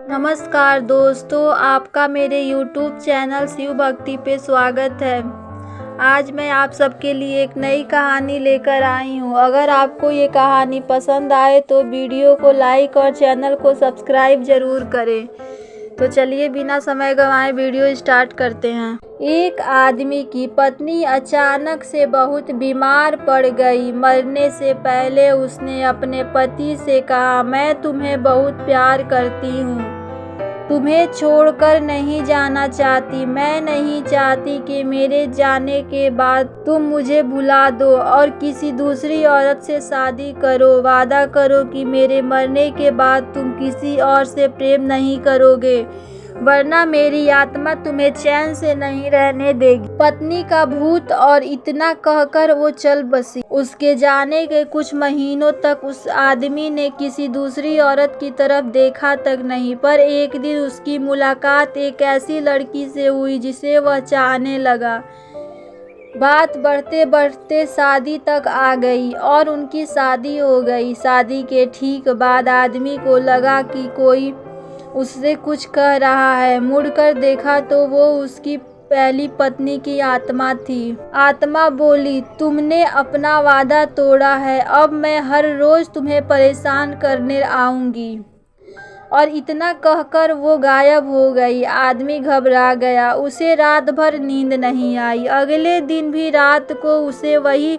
नमस्कार दोस्तों, आपका मेरे YouTube चैनल शिव भक्ति पे स्वागत है। आज मैं आप सबके लिए एक नई कहानी लेकर आई हूँ। अगर आपको ये कहानी पसंद आए तो वीडियो को लाइक और चैनल को सब्सक्राइब ज़रूर करें। तो चलिए बिना समय गंवाए वीडियो स्टार्ट करते हैं। एक आदमी की पत्नी अचानक से बहुत बीमार पड़ गई। मरने से पहले उसने अपने पति से कहा, मैं तुम्हें बहुत प्यार करती हूँ, तुम्हें छोड़कर नहीं जाना चाहती। मैं नहीं चाहती कि मेरे जाने के बाद तुम मुझे भुला दो और किसी दूसरी औरत से शादी करो। वादा करो कि मेरे मरने के बाद तुम किसी और से प्रेम नहीं करोगे, वरना मेरी आत्मा तुम्हें चैन से नहीं रहने देगी। पत्नी का भूत और इतना कहकर वो चल बसी। उसके जाने के कुछ महीनों तक उस आदमी ने किसी दूसरी औरत की तरफ देखा तक नहीं, पर एक दिन उसकी मुलाकात एक ऐसी लड़की से हुई जिसे वह चाहने लगा। बात बढ़ते बढ़ते शादी तक आ गई और उनकी शादी हो गई। शादी के ठीक बाद आदमी को लगा कि कोई उससे कुछ कह रहा है। मुड़कर देखा तो वो उसकी पहली पत्नी की आत्मा थी। आत्मा बोली, तुमने अपना वादा तोड़ा है, अब मैं हर रोज तुम्हें परेशान करने आऊंगी। और इतना कहकर वो गायब हो गई। आदमी घबरा गया, उसे रात भर नींद नहीं आई। अगले दिन भी रात को उसे वही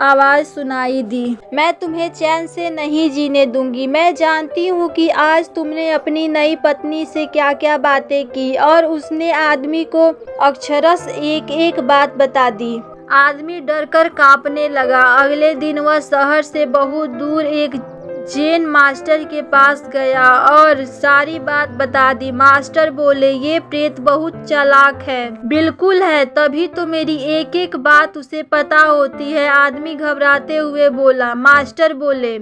आवाज़ सुनाई दी, मैं तुम्हें चैन से नहीं जीने दूंगी। मैं जानती हूँ कि आज तुमने अपनी नई पत्नी से क्या क्या बातें की। और उसने आदमी को अक्षरश एक एक बात बता दी। आदमी डरकर कांपने लगा। अगले दिन वह शहर से बहुत दूर एक जैन मास्टर के पास गया और सारी बात बता दी। मास्टर बोले, ये प्रेत बहुत चालाक है। बिल्कुल है, तभी तो मेरी एक एक बात उसे पता होती है। आदमी घबराते हुए बोला। मास्टर बोले,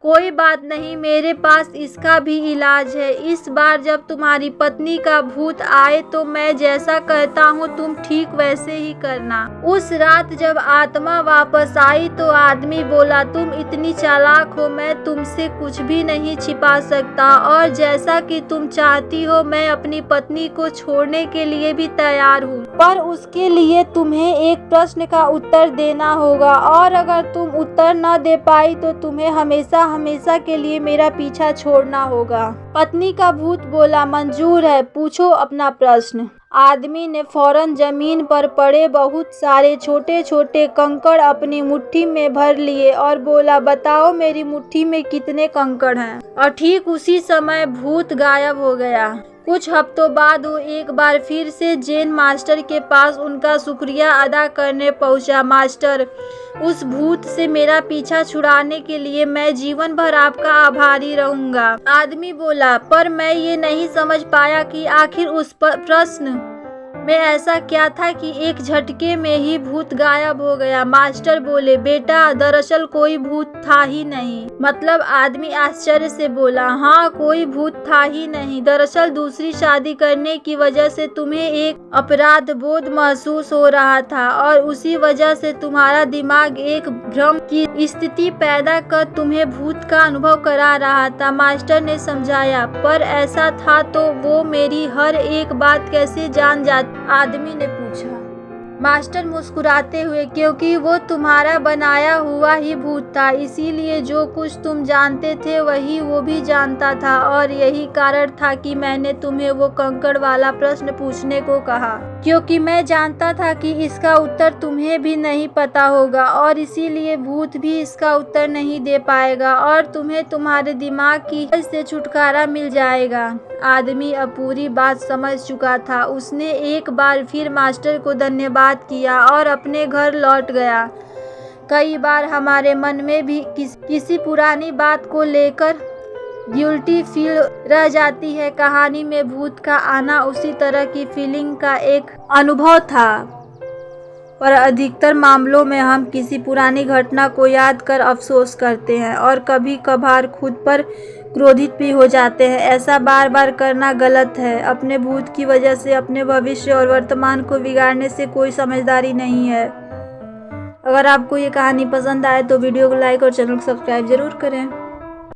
कोई बात नहीं, मेरे पास इसका भी इलाज है। इस बार जब तुम्हारी पत्नी का भूत आए तो मैं जैसा कहता हूँ तुम ठीक वैसे ही करना। उस रात जब आत्मा वापस आई तो आदमी बोला, तुम इतनी चालाक हो, मैं तुमसे कुछ भी नहीं छिपा सकता और जैसा कि तुम चाहती हो मैं अपनी पत्नी को छोड़ने के लिए भी तैयार हूँ, पर उसके लिए तुम्हें एक प्रश्न का उत्तर देना होगा और अगर तुम उत्तर न दे पाई तो तुम्हें हमेशा के लिए मेरा पीछा छोड़ना होगा। पत्नी का भूत बोला, मंजूर है, पूछो अपना प्रश्न। आदमी ने फौरन जमीन पर पड़े बहुत सारे छोटे छोटे कंकड़ अपनी मुट्ठी में भर लिए और बोला, बताओ मेरी मुट्ठी में कितने कंकड़ हैं। और ठीक उसी समय भूत गायब हो गया। कुछ हफ्तों बाद वो एक बार फिर से जैन मास्टर के पास उनका शुक्रिया अदा करने पहुंचा। मास्टर, उस भूत से मेरा पीछा छुड़ाने के लिए मैं जीवन भर आपका आभारी रहूंगा। आदमी बोला, पर मैं ये नहीं समझ पाया कि आखिर उस प्रश्न में ऐसा क्या था कि एक झटके में ही भूत गायब हो गया। मास्टर बोले, बेटा दरअसल कोई भूत था ही नहीं। मतलब? आदमी आश्चर्य से बोला, हाँ, कोई भूत था ही नहीं। दरअसल दूसरी शादी करने की वजह से तुम्हें एक अपराध बोध महसूस हो रहा था और उसी वजह से तुम्हारा दिमाग एक भ्रम की स्थिति पैदा कर तुम्हें भूत का अनुभव करा रहा था। मास्टर ने समझाया, पर ऐसा था तो वो मेरी हर एक बात कैसे जान जाती? आदमी ने पूछा। मास्टर मुस्कुराते हुए, क्योंकि वो तुम्हारा बनाया हुआ ही भूत था, इसीलिए जो कुछ तुम जानते थे वही वो भी जानता था और यही कारण था कि मैंने तुम्हें वो कंकड़ वाला प्रश्न पूछने को कहा, क्योंकि मैं जानता था कि इसका उत्तर तुम्हें भी नहीं पता होगा और इसीलिए भूत भी इसका उत्तर नहीं दे पाएगा और तुम्हें तुम्हारे दिमाग की हद से छुटकारा मिल जाएगा। आदमी अब पूरी बात समझ चुका था। उसने एक बार फिर मास्टर को धन्यवाद किया और अपने घर लौट गया। कई बार हमारे मन में भी किसी पुरानी बात को लेकर गिल्टी फील रह जाती है। कहानी में भूत का आना उसी तरह की फीलिंग का एक अनुभव था, पर अधिकतर मामलों में हम किसी पुरानी घटना को याद कर अफसोस करते हैं और कभी कभार खुद पर क्रोधित भी हो जाते हैं। ऐसा बार बार करना गलत है। अपने भूत की वजह से अपने भविष्य और वर्तमान को बिगाड़ने से कोई समझदारी नहीं है। अगर आपको ये कहानी पसंद आए तो वीडियो को लाइक और चैनल को सब्सक्राइब जरूर करें।